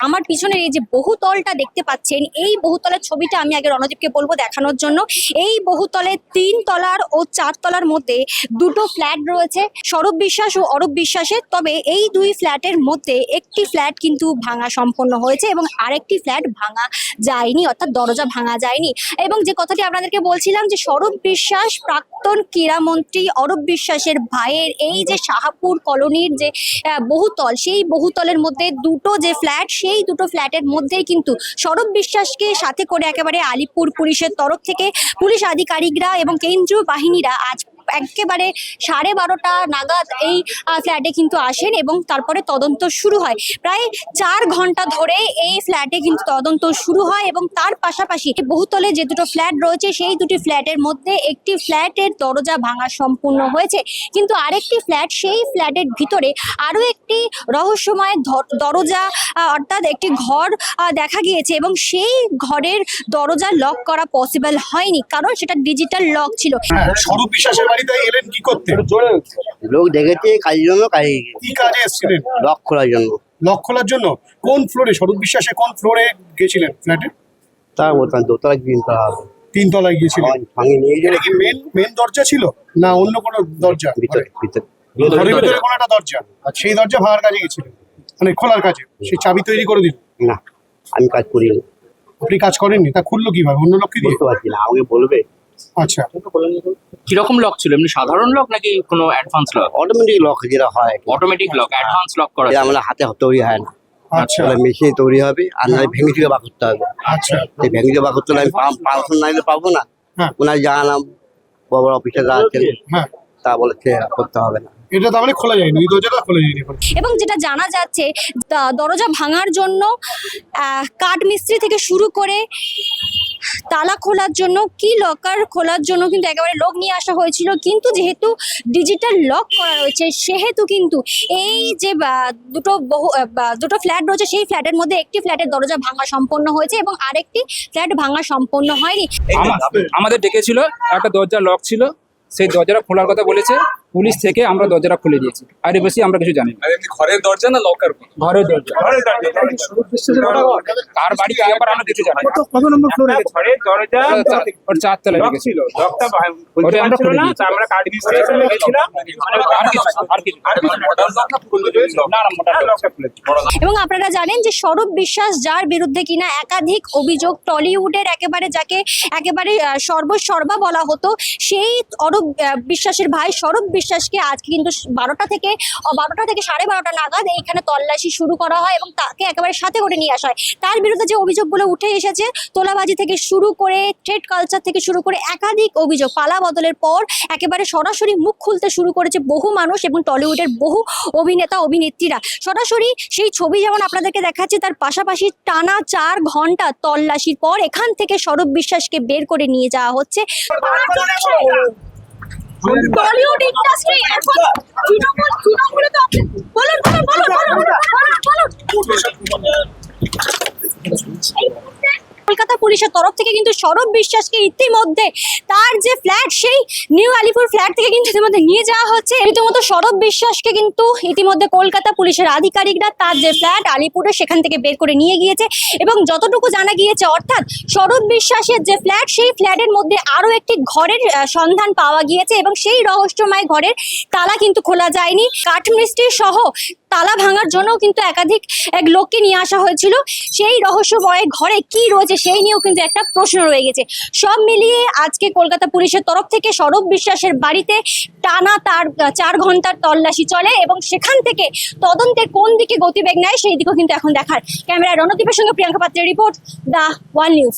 আমার পিছনের এই যে বহুতলটা দেখতে পাচ্ছেন, এই বহুতলের ছবিটা আমি আগে রণদীপকে বলবো দেখানোর জন্য। এই বহুতলে 3 তলার ও 4 তলার মধ্যে দুটো ফ্ল্যাট রয়েছে স্বরূপ বিশ্বাস ও অরূপ বিশ্বাসের। তবে এই দুই ফ্ল্যাটের মধ্যে একটি ফ্ল্যাট কিন্তু ভাঙা সম্পন্ন হয়েছে এবং আরেকটি ফ্ল্যাট ভাঙা যায়নি, অর্থাৎ দরজা ভাঙা যায়নি। এবং যে কথাটি আপনাদেরকে বলছিলাম যে স্বরূপ বিশ্বাস প্রাক্তন ক্রীড়ামন্ত্রী অরূপ বিশ্বাসের ভাইয়ের এই যে শাহপুর কলোনির যে বহুতল, সেই বহুতলের মধ্যে দুটো যে ফ্ল্যাট, সেই দুটো ফ্ল্যাটের মধ্যেই কিন্তু স্বরূপ বিশ্বাসকে সাথে করে একেবারে আলিপুর পুলিশের তরফ থেকে পুলিশ আধিকারিকরা এবং কেন্দ্রীয় বাহিনীরা আজ একেবারে 12:30 নাগাদ এই ফ্ল্যাটে কিন্তু আসেন এবং তারপরে তদন্ত শুরু হয়। প্রায় 4 ঘন্টা ধরে এই ফ্ল্যাটে কিন্তু তদন্ত শুরু হয় এবং তার পাশাপাশি বহুতলে যে দুটো ফ্ল্যাট রয়েছে সেই দুটি ফ্ল্যাটের মধ্যে একটি ফ্ল্যাটের দরজা ভাঙা সম্পূর্ণ হয়েছে, কিন্তু আরেকটি ফ্ল্যাট, সেই ফ্ল্যাটের ভিতরে আরও একটি রহস্যময় দরজা অর্থাৎ একটি ঘর দেখা গিয়েছে এবং সেই ঘরের দরজা লক করা পসিবল হয়নি, কারণ সেটা ডিজিটাল লক ছিল। স্বরূপ বিশ্বাসের বাড়িতে এলেন কি করতে? লোক দেখেছে কাজের জন্য, কি কাজে এসেছিলেন? লক খোলার জন্য। লক খোলার জন্য? কোন ফ্লোরে? স্বরূপ বিশ্বাসের কোন ফ্লোরে গেছিলেন ফ্ল্যাটে? তা বলতাম দোতলা তিনতলা হবে। 3 তলায় গিয়েছিলেন। ভাঙে নিয়ে গেলে এটা কি মেন দরজা ছিল না অন্য কোনো দরজা? ভিতরে ভিতরে ঘরের ভিতরে কোনো একটা দরজা, আর সেই দরজা ভাঙার কাজে গেছিলেন, মানে খোলার কাজে। সেই চাবি তৈরি করে দিল? না, আমি কাজ করিনি। আপনি কাজ করেননি? তা খুললো কিভাবে? অন্য লোককে দিয়ে? বুঝতে পারছি না, আমাকে বলবে। আচ্ছা, কিরকম লক ছিল? এমনি সাধারণ লক নাকি কোনো অ্যাডভান্স লক? অটোমেটিক লক যেটা হয়, অটোমেটিক লক, অ্যাডভান্স লক করা এটা ছিল। আমরা হাতে তৈরি হয় না, আচ্ছা, মেশিনে তৈরি হবে। আর নাহলে ভেঙে থেকে বার করতে হবে। আচ্ছা। এই ভেঙে থেকে বার করতে হলে আমি পারসন নাইলে পাবো না। হ্যাঁ। ওনার জানালাম, বড় বড় অফিসাররা আছেন, হ্যাঁ, তা বলেছে করতে হবে না। এটা তার মানে খোলা যায়নি, ওই দরজাটা খোলা যায়নি। এবং যেটা জানা যাচ্ছে দরজা ভাঙার জন্য কাঠ মিস্ত্রি থেকে শুরু করে তালা খোলার জন্য, কি লকার খোলার জন্য কিন্তু একেবারে লোক নিয়ে আসা হয়েছিল, কিন্তু যেহেতু ডিজিটাল লক করা রয়েছে সেহেতু কিন্তু এই যে দুটো ফ্ল্যাট রয়েছে সেই ফ্ল্যাটের মধ্যে একটি ফ্ল্যাটের দরজা ভাঙা সম্পন্ন হয়েছে এবং আরেকটি ফ্ল্যাট ভাঙা সম্পন্ন হয়নি। আমাদের ডেকেছিল, একটা দরজা লক ছিল, সেই দরজাটা খোলার কথা বলেছে পুলিশ থেকে, আমরা দরজাটা খুলে দিয়েছি। আর এর বেশি আমরা কিছু জানি না। ঘরের দরজা না লকার? ঘরের দরজা। কার বাড়ি কি ব্যাপার আমরা কিছু জানি না। কত নম্বর ফ্লোরে? ঘরের দরজা ওর 4 তলায় লক ছিল, লকটা ওটা আমরা খুলে না, দিয়েছি। আমরা কার্ড মিস্ত্রি এসে গেছিলাম। আর কিছু না, মোটা লকটা খুলে দিয়েছি। এবং আপনারা জানেন যে স্বরূপ বিশ্বাস, যার বিরুদ্ধে কিনা একাধিক অভিযোগ, টলিউডের একেবারে যাকে একেবারে সর্বসর্বা বলা হতো, সেই অরূপ বিশ্বাসের ভাই স্বরূপ বিশ্বাসকে আজকে কিন্তু 12টা থেকে 12:30 নাগাদ এইখানে তল্লাশি শুরু করা হয় এবং তাকে একেবারে সাথে করে নিয়ে আসা হয়। তার বিরুদ্ধে যে অভিযোগগুলো উঠে এসেছে, তোলাবাজি থেকে শুরু করে থ্রেড কালচার থেকে শুরু করে একাধিক অভিযোগ, পালা বদলের পর একেবারে সরাসরি মুখ খুলতে শুরু করেছে বহু মানুষ এবং টলিউডের বহু অভিনেতা অভিনেত্রীরা। সরাসরি সেই ছবি যেমন আপনাদেরকে দেখাচ্ছি, তার পাশাপাশি টানা 4 ঘন্টা তল্লাশির পর এখান থেকে স্বরূপ বিশ্বাসকে বের করে নিয়ে যাওয়া হচ্ছে। টলিউড ইন্ডাস্ট্রি এখন তৃণমূলে তো আপনি বলুন। কলকাতা পুলিশের তরফ থেকে কিন্তু স্বরূপ বিশ্বাসকে ইতিমধ্যে তার যে ফ্ল্যাট, সেই নিউ আলিপুর ফ্ল্যাট থেকে কিন্তু ইতিমধ্যে নিয়ে যাওয়া হচ্ছে। রীতিমতো স্বরূপ বিশ্বাসকে কিন্তু ইতিমধ্যে কলকাতা পুলিশের আধিকারিকরা তার যে ফ্ল্যাট আলিপুরে সেখান থেকে বের করে নিয়ে গিয়েছে এবং যতটুকু জানা গিয়েছে, অর্থাৎ স্বরূপ বিশ্বাসের যে ফ্ল্যাট, সেই ফ্ল্যাটের মধ্যে আরও একটি ঘরের সন্ধান পাওয়া গিয়েছে এবং সেই রহস্যময় ঘরের তালা কিন্তু খোলা যায়নি। কাঠমিস্ত্রি সহ তালা ভাঙার জন্য কিন্তু একাধিক লোককে নিয়ে আসা হয়েছিল। সেই রহস্যময় ঘরে কি রয়েছে সেই নিয়েও কিন্তু একটা প্রশ্ন রয়ে গেছে। সব মিলিয়ে আজকে কলকাতা পুলিশের তরফ থেকে স্বরূপ বিশ্বাসের বাড়িতে টানা তার 4 ঘন্টার তল্লাশি চলে এবং সেখান থেকে তদন্তের কোন দিকে গতিবেগ নেয় সেই দিকেও কিন্তু এখন দেখার। ক্যামেরায় রণদীপের সঙ্গে প্রিয়াঙ্কা পাত্রের রিপোর্ট, দ্য ওয়ান নিউজ।